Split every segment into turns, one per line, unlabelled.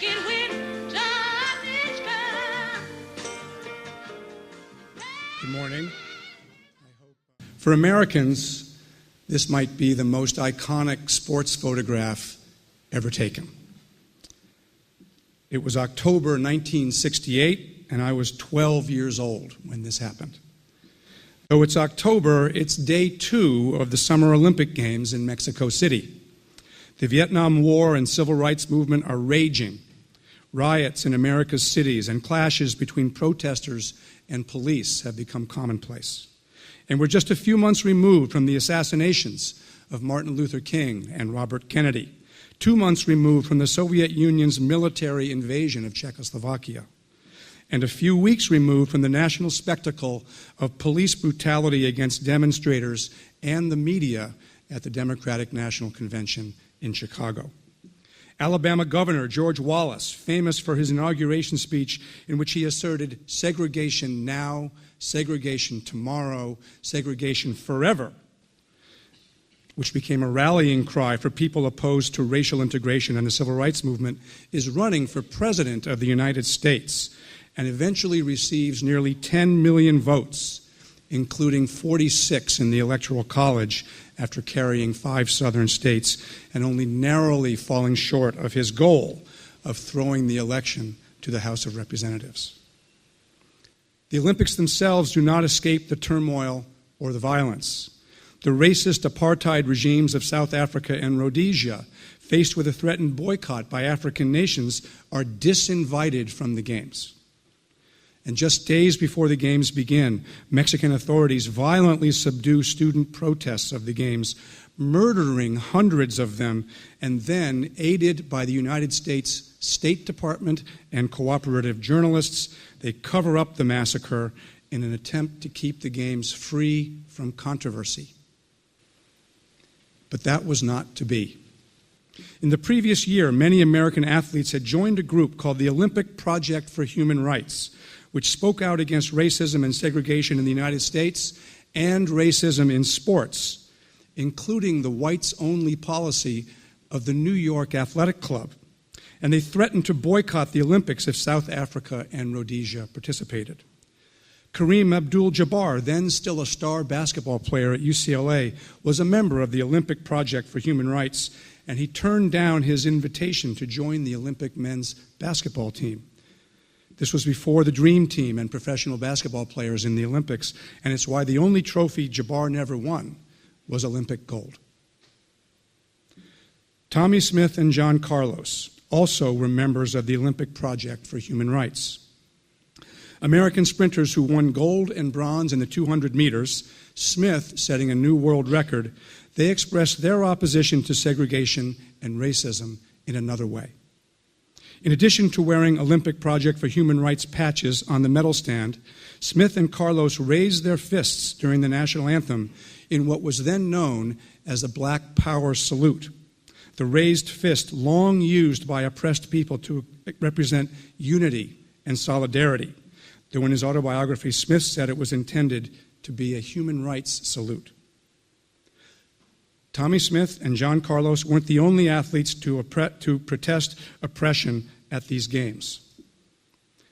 it when time is come.
Good morning. For Americans, this might be the most iconic sports photograph ever taken. It was October 1968, and I was 12 years old when this happened. Though it's October, it's day 2 of the Summer Olympic Games in Mexico City. The Vietnam War and civil rights movement are raging. Riots in America's cities and clashes between protesters and police have become commonplace. And we're just a few months removed from the assassinations of Martin Luther King and Robert Kennedy, 2 months removed from the Soviet Union's military invasion of Czechoslovakia, and a few weeks removed from the national spectacle of police brutality against demonstrators and the media at the Democratic National Convention in Chicago. Alabama Governor George Wallace, famous for his inauguration speech in which he asserted segregation now, segregation tomorrow, segregation forever, which became a rallying cry for people opposed to racial integration and the civil rights movement, is running for president of the United States and eventually receives nearly 10 million votes, including 46 in the Electoral College after carrying 5 southern states and only narrowly falling short of his goal of throwing the election to the House of Representatives. The Olympics themselves do not escape the turmoil or the violence. The racist apartheid regimes of South Africa and Rhodesia, faced with a threatened boycott by African nations, are disinvited from the Games. And just days before the Games begin, Mexican authorities violently subdue student protests of the Games, murdering hundreds of them, and then, aided by the United States State Department and cooperative journalists, they cover up the massacre in an attempt to keep the Games free from controversy. But that was not to be. In the previous year, many American athletes had joined a group called the Olympic Project for Human Rights, which spoke out against racism and segregation in the United States and racism in sports, including the whites-only policy of the New York Athletic Club. And they threatened to boycott the Olympics if South Africa and Rhodesia participated. Kareem Abdul-Jabbar, then still a star basketball player at UCLA, was a member of the Olympic Project for Human Rights, and he turned down his invitation to join the Olympic men's basketball team. This was before the Dream Team and professional basketball players in the Olympics, and it's why the only trophy Jabbar never won was Olympic gold. Tommie Smith and John Carlos also were members of the Olympic Project for Human Rights. American sprinters who won gold and bronze in the 200 meters, Smith setting a new world record, they expressed their opposition to segregation and racism in another way. In addition to wearing Olympic Project for Human Rights patches on the medal stand, Smith and Carlos raised their fists during the national anthem in what was then known as the Black Power salute, the raised fist long used by oppressed people to represent unity and solidarity, though in his autobiography, Smith said it was intended to be a human rights salute. Tommie Smith and John Carlos weren't the only athletes to protest oppression at these games.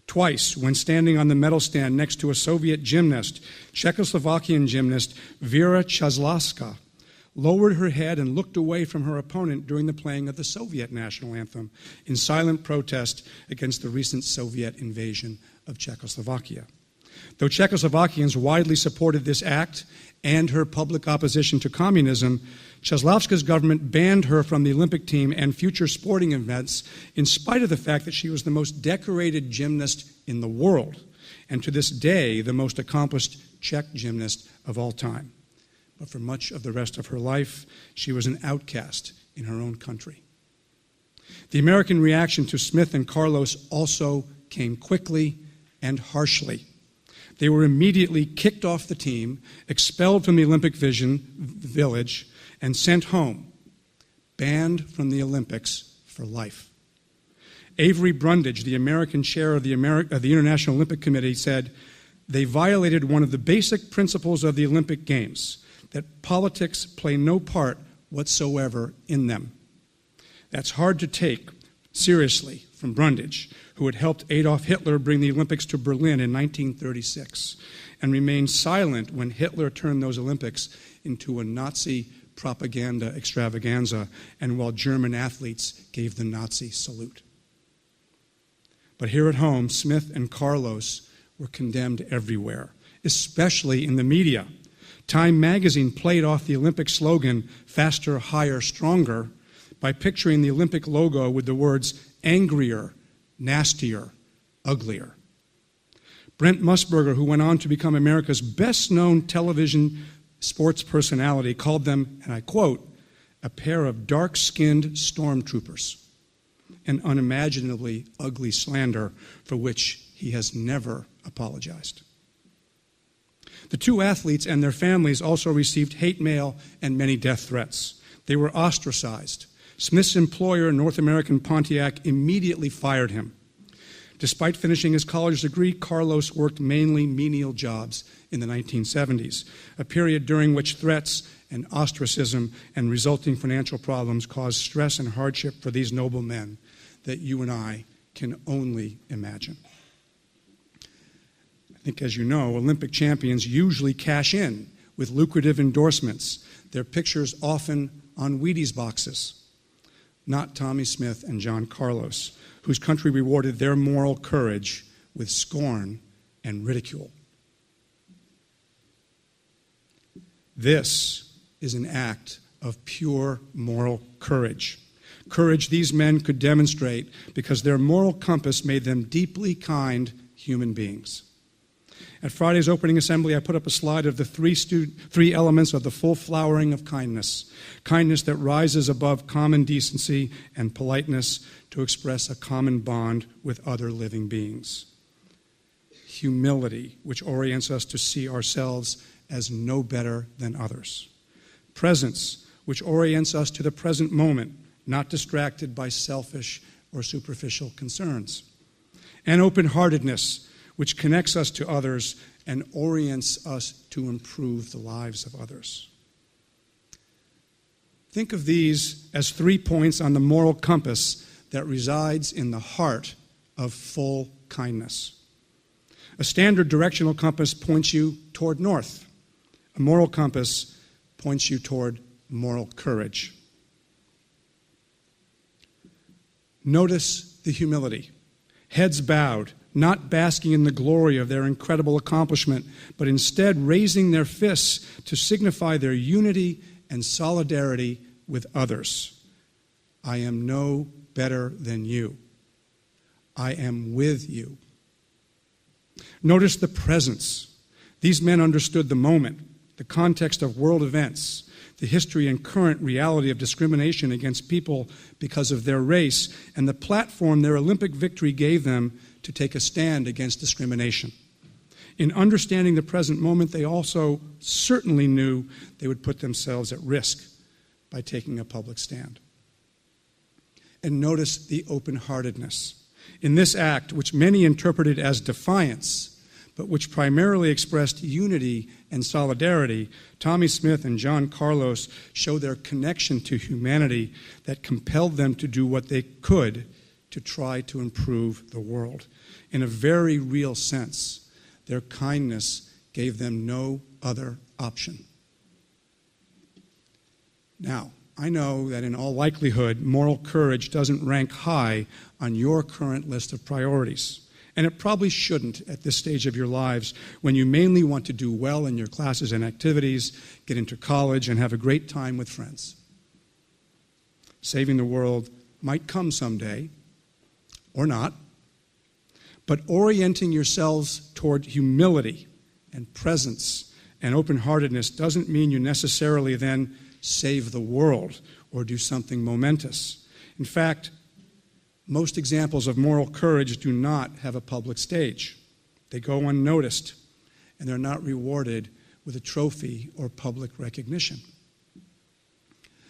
Twice, when standing on the medal stand next to a Soviet gymnast, Czechoslovakian gymnast Vera Chazlavska lowered her head and looked away from her opponent during the playing of the Soviet national anthem in silent protest against the recent Soviet invasion of Czechoslovakia. Though Czechoslovakians widely supported this act and her public opposition to communism, Chazlavska's government banned her from the Olympic team and future sporting events in spite of the fact that she was the most decorated gymnast in the world, and to this day, the most accomplished Czech gymnast of all time. But for much of the rest of her life, she was an outcast in her own country. The American reaction to Smith and Carlos also came quickly and harshly. They were immediately kicked off the team, expelled from the Olympic Village, and sent home, banned from the Olympics for life. Avery Brundage, the American chair of the International Olympic Committee, said, "They violated one of the basic principles of the Olympic Games, that politics play no part whatsoever in them. That's hard to take seriously from Brundage, who had helped Adolf Hitler bring the Olympics to Berlin in 1936, and remained silent when Hitler turned those Olympics into a Nazi propaganda extravaganza, and while German athletes gave the Nazi salute. But here at home, Smith and Carlos were condemned everywhere, especially in the media. Time magazine played off the Olympic slogan, faster, higher, stronger, by picturing the Olympic logo with the words angrier, nastier, uglier. Brent Musburger, who went on to become America's best-known television sports personality, called them, and I quote, a pair of dark-skinned stormtroopers, an unimaginably ugly slander for which he has never apologized. The two athletes and their families also received hate mail and many death threats. They were ostracized. Smith's employer, North American Pontiac, immediately fired him. Despite finishing his college degree, Carlos worked mainly menial jobs in the 1970s, a period during which threats and ostracism and resulting financial problems caused stress and hardship for these noble men that you and I can only imagine. I think, as you know, Olympic champions usually cash in with lucrative endorsements, their pictures often on Wheaties boxes. Not Tommy Smith and John Carlos, whose country rewarded their moral courage with scorn and ridicule. This is an act of pure moral courage. Courage these men could demonstrate because their moral compass made them deeply kind human beings. At Friday's opening assembly, I put up a slide of the three elements of the full flowering of kindness. Kindness that rises above common decency and politeness to express a common bond with other living beings. Humility, which orients us to see ourselves as no better than others. Presence, which orients us to the present moment, not distracted by selfish or superficial concerns. And open-heartedness, which connects us to others and orients us to improve the lives of others. Think of these as 3 points on the moral compass that resides in the heart of full kindness. A standard directional compass points you toward north. A moral compass points you toward moral courage. Notice the humility. Heads bowed, not basking in the glory of their incredible accomplishment, but instead raising their fists to signify their unity and solidarity with others. I am no better than you. I am with you. Notice the presence. These men understood the moment, the context of world events, the history and current reality of discrimination against people because of their race, and the platform their Olympic victory gave them to take a stand against discrimination. In understanding the present moment, they also certainly knew they would put themselves at risk by taking a public stand. And notice the open-heartedness. In this act, which many interpreted as defiance, but which primarily expressed unity and solidarity, Tommy Smith and John Carlos show their connection to humanity that compelled them to do what they could to try to improve the world. In a very real sense, their kindness gave them no other option. Now, I know that in all likelihood, moral courage doesn't rank high on your current list of priorities. And it probably shouldn't at this stage of your lives when you mainly want to do well in your classes and activities, get into college, and have a great time with friends. Saving the world might come someday, or not, but orienting yourselves toward humility and presence and open-heartedness doesn't mean you necessarily then save the world or do something momentous. In fact, most examples of moral courage do not have a public stage. They go unnoticed, and they're not rewarded with a trophy or public recognition.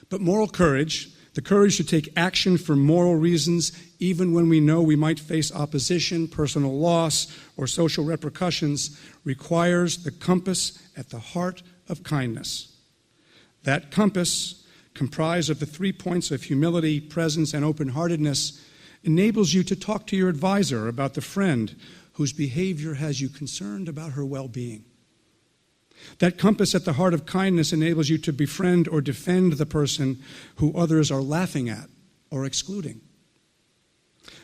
But moral courage, the courage to take action for moral reasons, even when we know we might face opposition, personal loss, or social repercussions, requires the compass at the heart of kindness. That compass, comprised of the 3 points of humility, presence, and open-heartedness, enables you to talk to your advisor about the friend whose behavior has you concerned about her well-being. That compass at the heart of kindness enables you to befriend or defend the person who others are laughing at or excluding.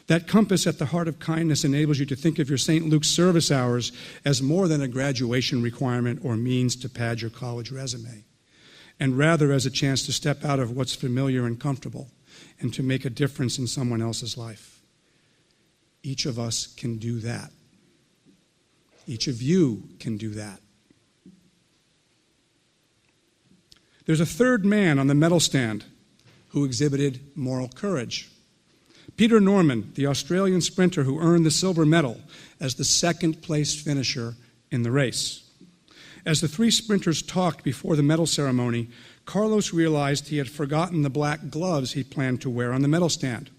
That compass at the heart of kindness enables you to think of your St. Luke's service hours as more than a graduation requirement or means to pad your college resume, and rather as a chance to step out of what's familiar and comfortable and to make a difference in someone else's life. Each of us can do that. Each of you can do that. There's a third man on the medal stand who exhibited moral courage. Peter Norman, the Australian sprinter who earned the silver medal as the second-place finisher in the race. As the three sprinters talked before the medal ceremony, Carlos realized he had forgotten the black gloves he planned to wear on the medal stand.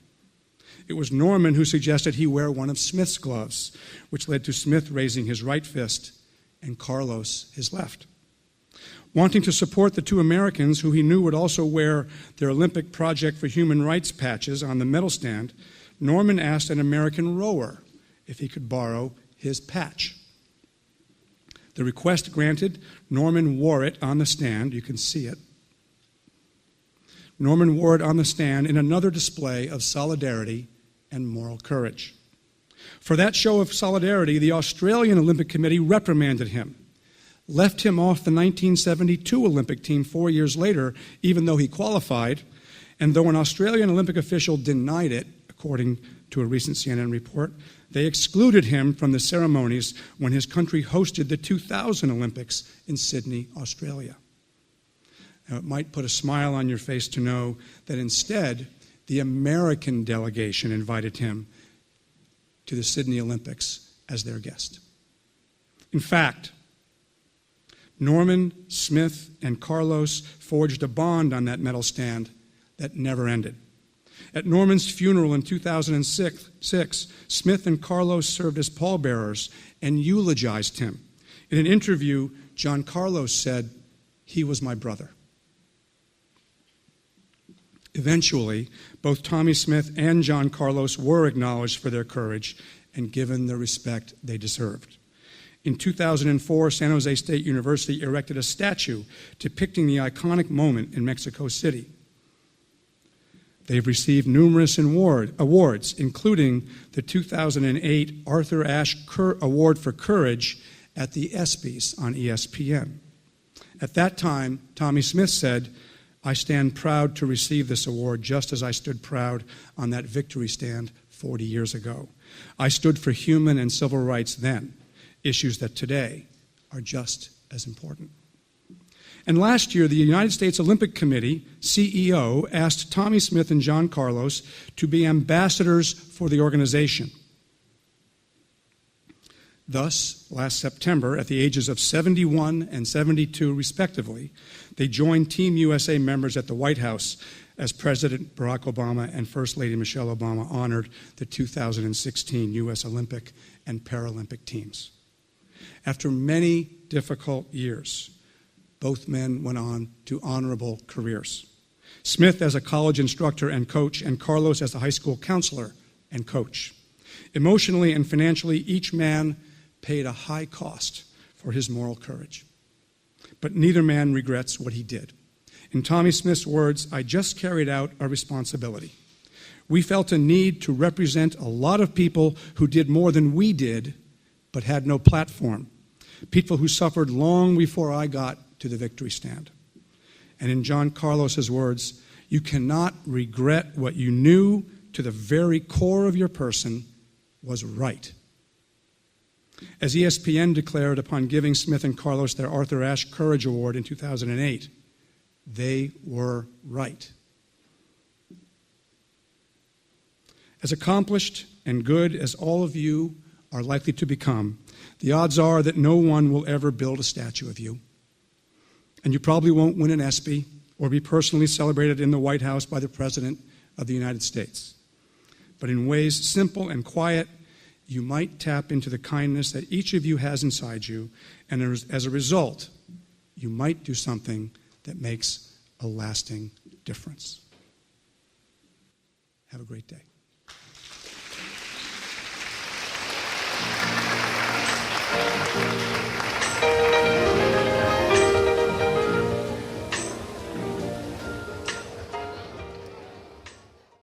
It was Norman who suggested he wear one of Smith's gloves, which led to Smith raising his right fist and Carlos his left. Wanting to support the two Americans who he knew would also wear their Olympic Project for Human Rights patches on the medal stand, Norman asked an American rower if he could borrow his patch. The request granted, Norman wore it on the stand. You can see it. Norman wore it on the stand in another display of solidarity and moral courage. For that show of solidarity, the Australian Olympic Committee reprimanded him, left him off the 1972 Olympic team 4 years later, even though he qualified, and though an Australian Olympic official denied it, according to a recent CNN report, they excluded him from the ceremonies when his country hosted the 2000 Olympics in Sydney, Australia. Now, it might put a smile on your face to know that instead, the American delegation invited him to the Sydney Olympics as their guest. In fact, Norman, Smith, and Carlos forged a bond on that medal stand that never ended. At Norman's funeral in 2006, Smith and Carlos served as pallbearers and eulogized him. In an interview, John Carlos said, "He was my brother." Eventually, both Tommy Smith and John Carlos were acknowledged for their courage and given the respect they deserved. In 2004, San Jose State University erected a statue depicting the iconic moment in Mexico City. They've received numerous awards, including the 2008 Arthur Ashe Award for Courage at the ESPYs on ESPN. At that time, Tommy Smith said, "I stand proud to receive this award just as I stood proud on that victory stand 40 years ago. I stood for human and civil rights then, issues that today are just as important." And last year, the United States Olympic Committee, CEO, asked Tommy Smith and John Carlos to be ambassadors for the organization. Thus, last September, at the ages of 71 and 72 respectively, they joined Team USA members at the White House as President Barack Obama and First Lady Michelle Obama honored the 2016 U.S. Olympic and Paralympic teams. After many difficult years, both men went on to honorable careers. Smith as a college instructor and coach, and Carlos as a high school counselor and coach. Emotionally and financially, each man paid a high cost for his moral courage. But neither man regrets what he did. In Tommy Smith's words, "I just carried out a responsibility. We felt a need to represent a lot of people who did more than we did, but had no platform. People who suffered long before I got to the victory stand." And in John Carlos's words, "You cannot regret what you knew to the very core of your person was right." As ESPN declared upon giving Smith and Carlos their Arthur Ashe Courage Award in 2008, they were right. As accomplished and good as all of you are likely to become, the odds are that no one will ever build a statue of you. And you probably won't win an ESPY or be personally celebrated in the White House by the President of the United States. But in ways simple and quiet, you might tap into the kindness that each of you has inside you, and as a result, you might do something that makes a lasting difference. Have a great day.